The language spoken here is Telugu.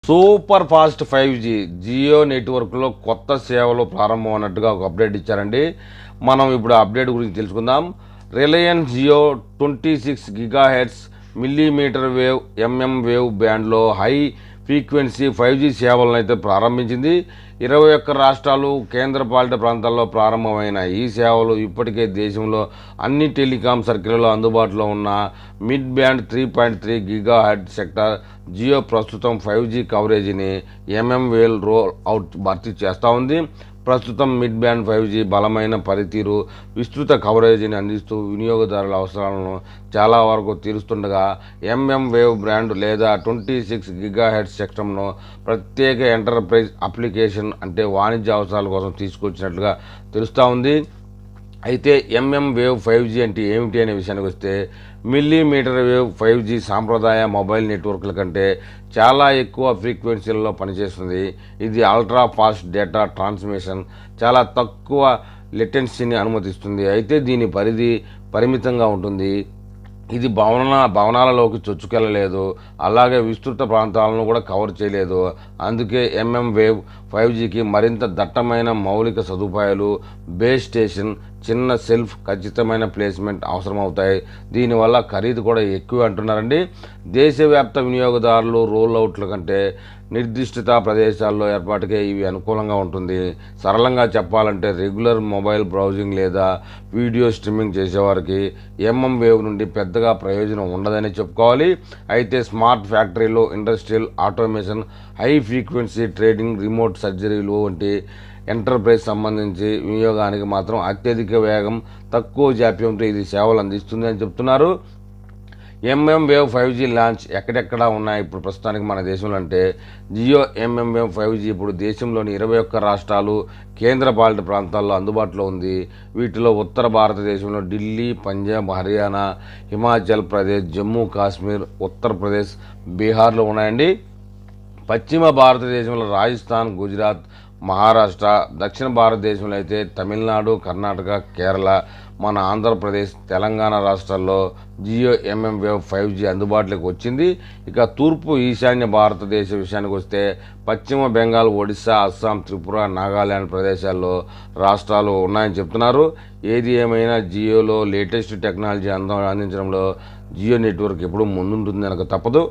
సూపర్ ఫాస్ట్ 5G జియో నెట్వర్క్లో కొత్త సేవలు ప్రారంభం అన్నట్టుగా ఒక అప్డేట్ ఇచ్చారండి. మనం ఇప్పుడు అప్డేట్ గురించి తెలుసుకుందాం. Reliance Jio 26 gigahertz millimetre wave wave బ్యాండ్లో హై ఫ్రీక్వెన్సీ 5G సేవలను అయితే ప్రారంభించింది. 21 రాష్ట్రాలు కేంద్రపాలిత ప్రాంతాల్లో ప్రారంభమైన ఈ సేవలు ఇప్పటికే దేశంలో అన్ని టెలికాం సర్కిళ్లలో అందుబాటులో ఉన్న mid band 3.3 gigahertz sector Jio ప్రస్తుతం 5G కవరేజీని వేవ్ రోల్ అవుట్ భర్తీ చేస్తూ ఉంది. ప్రస్తుతం మిడ్ బ్యాండ్ 5G బలమైన పనితీరు, విస్తృత కవరేజీని అందిస్తూ వినియోగదారుల అవసరాలను చాలా వరకు తీరుస్తుండగా వేవ్ బ్రాండ్ లేదా 26 గిగాహెర్ట్జ్ సెక్టమ్ను ప్రత్యేక ఎంటర్ప్రైజ్ అప్లికేషన్ అంటే వాణిజ్య అవసరాల కోసం తీసుకొచ్చినట్లుగా తెలుస్తూ ఉంది. అయితే వేవ్ 5G అంటే ఏమిటి అనే విషయానికి వస్తే, మిల్లీమీటర్ వేవ్ 5G సాంప్రదాయ మొబైల్ నెట్వర్క్ల కంటే చాలా ఎక్కువ ఫ్రీక్వెన్సీలలో పనిచేస్తుంది. ఇది అల్ట్రా ఫాస్ట్ డేటా ట్రాన్స్మిషన్, చాలా తక్కువ లేటెన్సీని అనుమతిస్తుంది. అయితే దీని పరిధి పరిమితంగా ఉంటుంది. ఇది భవనాలలోకి చొచ్చుకెళ్ళలేదు, అలాగే విస్తృత ప్రాంతాలను కూడా కవర్ చేయలేదు. అందుకే వేవ్ 5Gకి మరింత దట్టమైన మౌలిక సదుపాయాలు, బేస్ స్టేషన్, చిన్న సెల్ఫ్, ఖచ్చితమైన ప్లేస్మెంట్ అవసరమవుతాయి. దీనివల్ల ఖరీదు కూడా ఎక్కువ అంటున్నారండి. దేశవ్యాప్త వినియోగదారులు రోల్ అవుట్ల కంటే నిర్దిష్ట ప్రదేశాల్లో ఏర్పాటుకే ఇవి అనుకూలంగా ఉంటుంది. సరళంగా చెప్పాలంటే రెగ్యులర్ మొబైల్ బ్రౌజింగ్ లేదా వీడియో స్ట్రీమింగ్ చేసేవారికి వేవ్ నుండి పెద్దగా ప్రయోజనం ఉండదని చెప్పుకోవాలి. అయితే స్మార్ట్ ఫ్యాక్టరీలు, industrial automation, high frequency trading, remote సర్జరీలు వంటి ఎంటర్ప్రైజ్ సంబంధించి వినియోగానికి మాత్రం అత్యధిక వేగం, తక్కువ జాప్యంతో ఇది సేవలు అందిస్తుంది అని చెప్తున్నారు. వేవ్ 5G లాంచ్ ఎక్కడెక్కడ ఉన్నాయి ఇప్పుడు ప్రస్తుతానికి మన దేశంలో అంటే, జియో వేవ్ 5G ఇప్పుడు దేశంలోని 21 రాష్ట్రాలు, కేంద్రపాలిత ప్రాంతాల్లో అందుబాటులో ఉంది. వీటిలో ఉత్తర భారతదేశంలో ఢిల్లీ, పంజాబ్, హర్యానా, హిమాచల్ ప్రదేశ్, జమ్మూ కాశ్మీర్, ఉత్తరప్రదేశ్, బీహార్లో ఉన్నాయండి. పశ్చిమ భారతదేశంలో రాజస్థాన్, గుజరాత్, మహారాష్ట్ర, దక్షిణ భారతదేశంలో అయితే తమిళనాడు, కర్ణాటక, కేరళ, మన ఆంధ్రప్రదేశ్, తెలంగాణ రాష్ట్రాల్లో జియో వేవ్ 5G అందుబాటులోకి వచ్చింది. ఇక తూర్పు ఈశాన్య భారతదేశ విషయానికి వస్తే పశ్చిమ బెంగాల్, ఒడిశా, అస్సాం, త్రిపుర, నాగాల్యాండ్ ప్రదేశాల్లో రాష్ట్రాలు ఉన్నాయని చెప్తున్నారు. ఏది ఏమైనా జియోలో లేటెస్ట్ టెక్నాలజీ అందించడంలో జియో నెట్వర్క్ ఎప్పుడూ ముందుంటుంది అనక తప్పదు.